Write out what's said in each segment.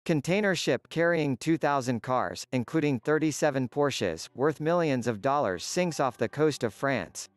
Container ship carrying 2,000 cars, including 37 Porsches, worth millions of dollars sinks off the coast of France.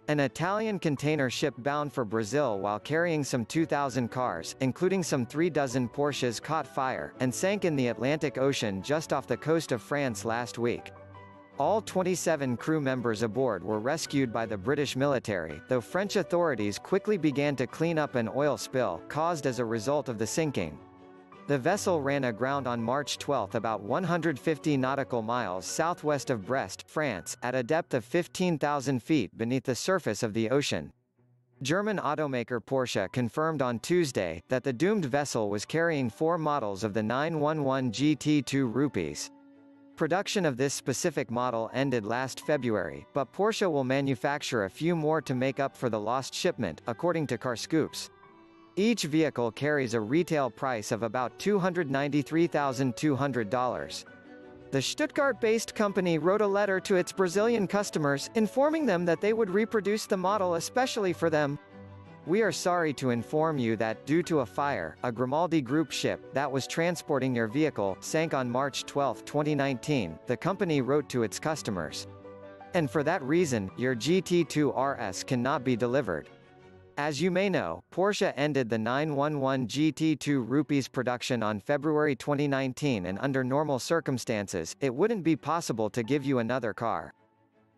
An Italian container ship bound for Brazil while carrying some 2,000 cars, including some 36 Porsches, caught fire, and sank in the Atlantic Ocean just off the coast of France last week. All 27 crew members aboard were rescued by the British military, though French authorities quickly began to clean up an oil spill caused as a result of the sinking. The vessel ran aground on March 12 about 150 nautical miles southwest of Brest, France, at a depth of 15,000 feet beneath the surface of the ocean. German automaker Porsche confirmed on Tuesday that the doomed vessel was carrying 4 models of the 911 GT2 Rupees. Production of this specific model ended last February, but Porsche will manufacture a few more to make up for the lost shipment, according to Car Scoops. Each vehicle carries a retail price of about $293,200. The Stuttgart-based company wrote a letter to its Brazilian customers, informing them that they would reproduce the model especially for them. "We are sorry to inform you that, due to a fire, a Grimaldi Group ship that was transporting your vehicle sank on March 12, 2019, the company wrote to its customers. And for that reason, your GT2 RS cannot be delivered." As you may know, Porsche ended the 911 GT2 Rupees production on February 2019, and under normal circumstances, it wouldn't be possible to give you another car.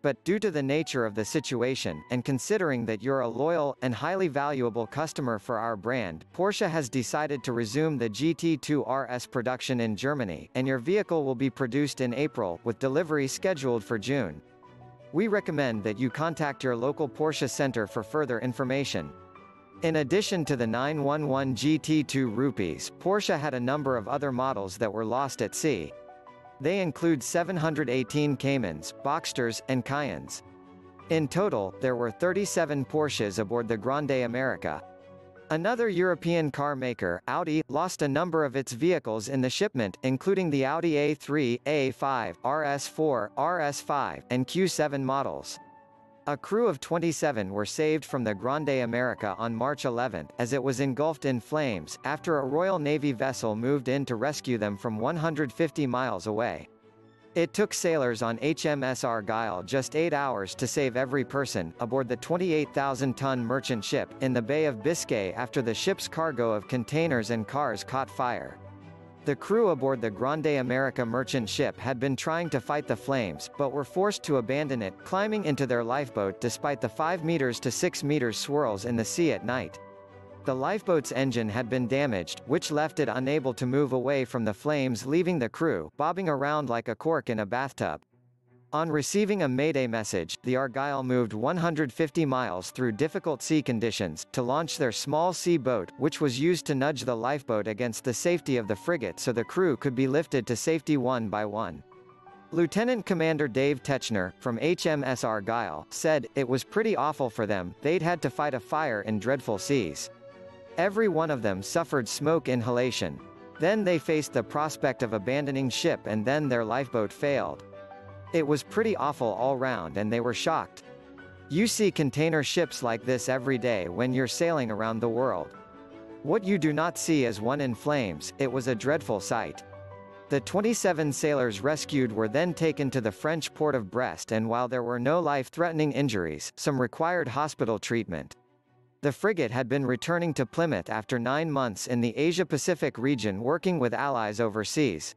But due to the nature of the situation, and considering that you're a loyal, and highly valuable customer for our brand, Porsche has decided to resume the GT2 RS production in Germany, and your vehicle will be produced in April, with delivery scheduled for June. We recommend that you contact your local Porsche center for further information. In addition to the 911 GT2 Rupees, Porsche had a number of other models that were lost at sea. They include 718 Caymans, Boxsters, and Cayennes. In total, there were 37 Porsches aboard the Grande America. Another European car maker, Audi, lost a number of its vehicles in the shipment, including the Audi A3, A5, RS4, RS5, and Q7 models. A crew of 27 were saved from the Grande America on March 11, as it was engulfed in flames, after a Royal Navy vessel moved in to rescue them from 150 miles away. It took sailors on HMS Argyll just 8 hours to save every person aboard the 28,000-ton merchant ship in the Bay of Biscay after the ship's cargo of containers and cars caught fire. The crew aboard the Grande America merchant ship had been trying to fight the flames, but were forced to abandon it, climbing into their lifeboat despite the 5 meters to 6 meters swirls in the sea at night. The lifeboat's engine had been damaged, which left it unable to move away from the flames, leaving the crew bobbing around like a cork in a bathtub. On receiving a mayday message, the Argyll moved 150 miles through difficult sea conditions, to launch their small sea boat, which was used to nudge the lifeboat against the safety of the frigate so the crew could be lifted to safety one by one. Lieutenant Commander Dave Techner, from HMS Argyll, said, "It was pretty awful for them, they'd had to fight a fire in dreadful seas. Every one of them suffered smoke inhalation. Then they faced the prospect of abandoning ship, and then their lifeboat failed. It was pretty awful all round, and they were shocked. You see container ships like this every day when you're sailing around the world. What you do not see is one in flames. It was a dreadful sight." The 27 sailors rescued were then taken to the French port of Brest, and while there were no life-threatening injuries, some required hospital treatment. The frigate had been returning to Plymouth after 9 months in the Asia-Pacific region working with allies overseas.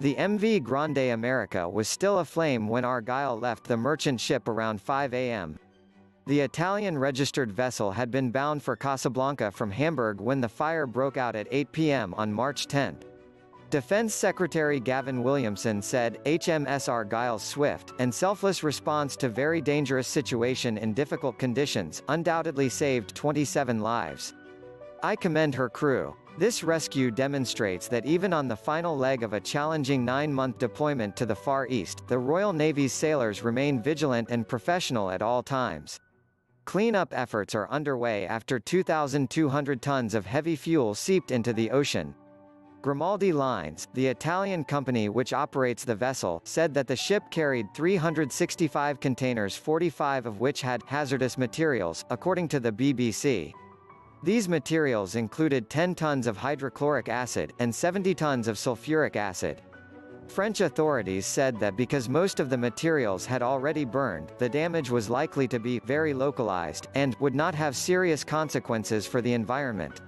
The MV Grande America was still aflame when Argyle left the merchant ship around 5 a.m. The Italian-registered vessel had been bound for Casablanca from Hamburg when the fire broke out at 8 p.m. on March 10. Defense Secretary Gavin Williamson said, HMS Argyle's swift and selfless response to very dangerous situation in difficult conditions undoubtedly saved 27 lives. I commend her crew. This rescue demonstrates that even on the final leg of a challenging 9-month deployment to the Far East, the Royal Navy's sailors remain vigilant and professional at all times. Cleanup efforts are underway after 2,200 tons of heavy fuel seeped into the ocean. Grimaldi Lines, the Italian company which operates the vessel, said that the ship carried 365 containers, 45 of which had hazardous materials, according to the BBC. These materials included 10 tons of hydrochloric acid, and 70 tons of sulfuric acid. French authorities said that because most of the materials had already burned, the damage was likely to be very localized, and would not have serious consequences for the environment.